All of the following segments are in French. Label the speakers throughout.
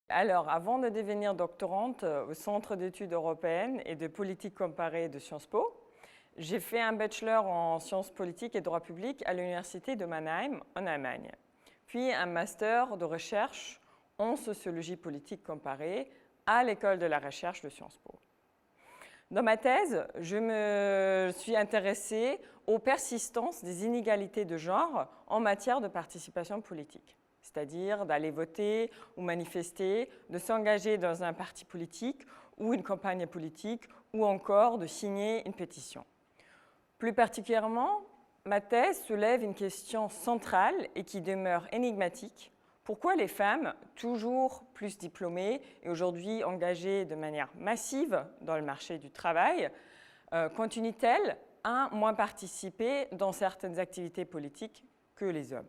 Speaker 1: Alors, avant de devenir doctorante au Centre d'études européennes et de politique comparée de Sciences Po, j'ai fait un bachelor en sciences politiques et droit public à l'université de Mannheim, en Allemagne, puis un master de recherche en sociologie politique comparée à l'école de la recherche de Sciences Po. Dans ma thèse, je me suis intéressée aux persistances des inégalités de genre en matière de participation politique, c'est-à-dire d'aller voter ou manifester, de s'engager dans un parti politique ou une campagne politique, ou encore de signer une pétition. Plus particulièrement, ma thèse soulève une question centrale et qui demeure énigmatique. Pourquoi les femmes, toujours plus diplômées et aujourd'hui engagées de manière massive dans le marché du travail, continuent-elles à moins participer dans certaines activités politiques que les hommes?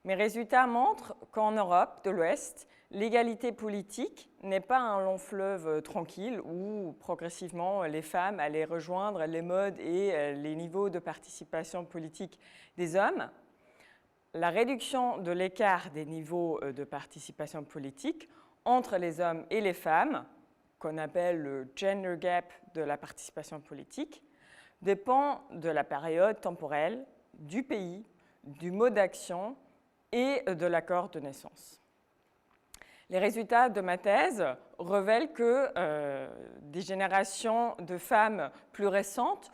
Speaker 1: Mes résultats montrent qu'en Europe de l'Ouest, l'égalité politique n'est pas un long fleuve tranquille où progressivement les femmes allaient rejoindre les modes et les niveaux de participation politique des hommes. La réduction de l'écart des niveaux de participation politique entre les hommes et les femmes, qu'on appelle le gender gap de la participation politique, dépend de la période temporelle, du pays, du mode d'action et de l'accord de naissance. Les résultats de ma thèse révèlent que des générations de femmes plus récentes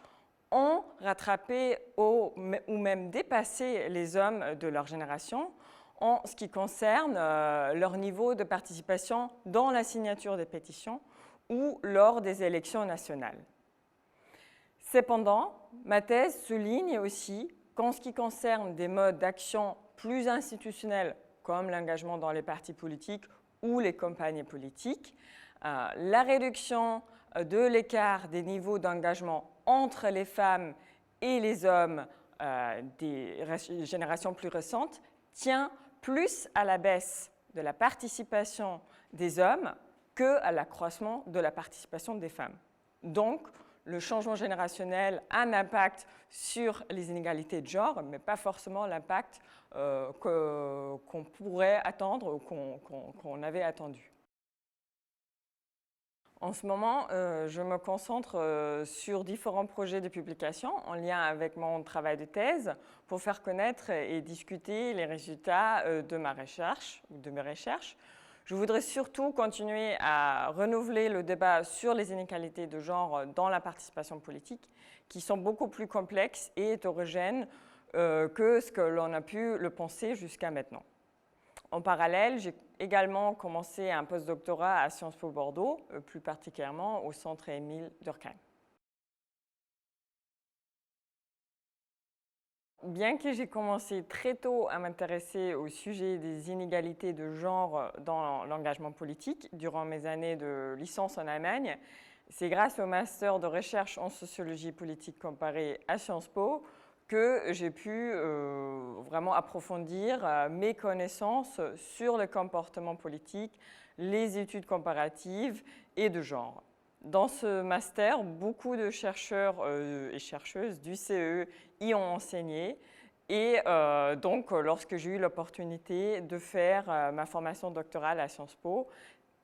Speaker 1: ont rattrapé ou même dépassé les hommes de leur génération en ce qui concerne leur niveau de participation dans la signature des pétitions ou lors des élections nationales. Cependant, ma thèse souligne aussi qu'en ce qui concerne des modes d'action plus institutionnels comme l'engagement dans les partis politiques ou les campagnes politiques, la réduction de l'écart des niveaux d'engagement entre les femmes et les hommes des générations plus récentes tient plus à la baisse de la participation des hommes qu'à l'accroissement de la participation des femmes. Donc, le changement générationnel a un impact sur les inégalités de genre, mais pas forcément l'impact qu'on pourrait attendre ou qu'on avait attendu. En ce moment, je me concentre sur différents projets de publication en lien avec mon travail de thèse pour faire connaître et discuter les résultats de mes recherches. Je voudrais surtout continuer à renouveler le débat sur les inégalités de genre dans la participation politique, qui sont beaucoup plus complexes et hétérogènes que ce que l'on a pu le penser jusqu'à maintenant. En parallèle, j'ai également commencé un postdoctorat à Sciences Po Bordeaux, plus particulièrement au centre Émile Durkheim. Bien que j'ai commencé très tôt à m'intéresser au sujet des inégalités de genre dans l'engagement politique durant mes années de licence en Allemagne, c'est grâce au master de recherche en sociologie politique comparée à Sciences Po que j'ai pu vraiment approfondir mes connaissances sur le comportement politique, les études comparatives et de genre. Dans ce master, beaucoup de chercheurs et chercheuses du CE y ont enseigné. Et donc, lorsque j'ai eu l'opportunité de faire ma formation doctorale à Sciences Po,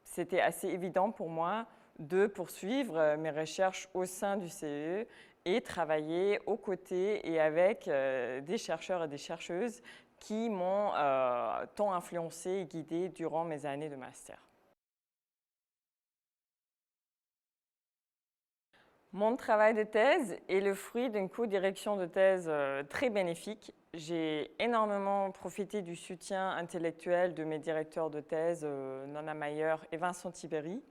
Speaker 1: c'était assez évident pour moi de poursuivre mes recherches au sein du CE et travailler aux côtés et avec des chercheurs et des chercheuses qui m'ont tant influencé et guidé durant mes années de master. Mon travail de thèse est le fruit d'une co-direction de thèse très bénéfique. J'ai énormément profité du soutien intellectuel de mes directeurs de thèse, Nana Mayer et Vincent Tiberi,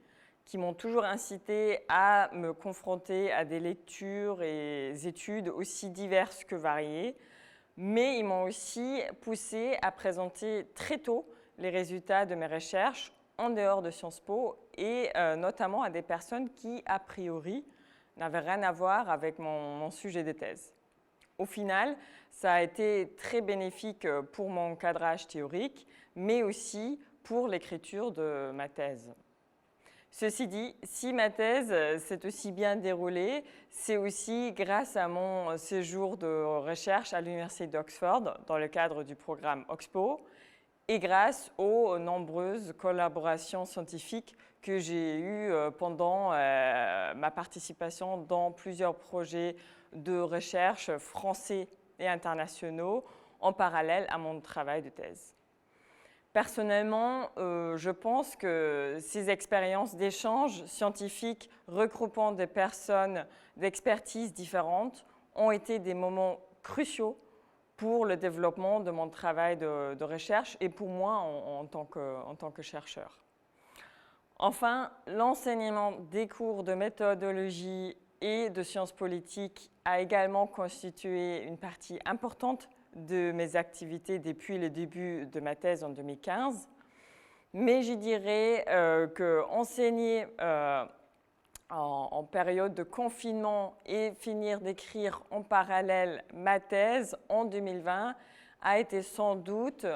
Speaker 1: qui m'ont toujours incité à me confronter à des lectures et études aussi diverses que variées, mais ils m'ont aussi poussé à présenter très tôt les résultats de mes recherches en dehors de Sciences Po et notamment à des personnes qui, a priori, n'avait rien à voir avec mon sujet de thèse. Au final, ça a été très bénéfique pour mon cadrage théorique, mais aussi pour l'écriture de ma thèse. Ceci dit, si ma thèse s'est aussi bien déroulée, c'est aussi grâce à mon séjour de recherche à l'Université d'Oxford dans le cadre du programme OXPO et grâce aux nombreuses collaborations scientifiques que j'ai eues pendant ma participation dans plusieurs projets de recherche français et internationaux en parallèle à mon travail de thèse. Personnellement, je pense que ces expériences d'échange scientifique regroupant des personnes d'expertise différentes ont été des moments cruciaux pour le développement de mon travail de recherche et pour moi en tant que chercheur. Enfin, l'enseignement des cours de méthodologie et de sciences politiques a également constitué une partie importante de mes activités depuis le début de ma thèse en 2015. Mais je dirais qu'enseigner en période de confinement et finir d'écrire en parallèle ma thèse en 2020 a été sans doute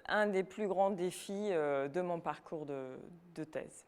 Speaker 1: un des plus grands défis de mon parcours de thèse.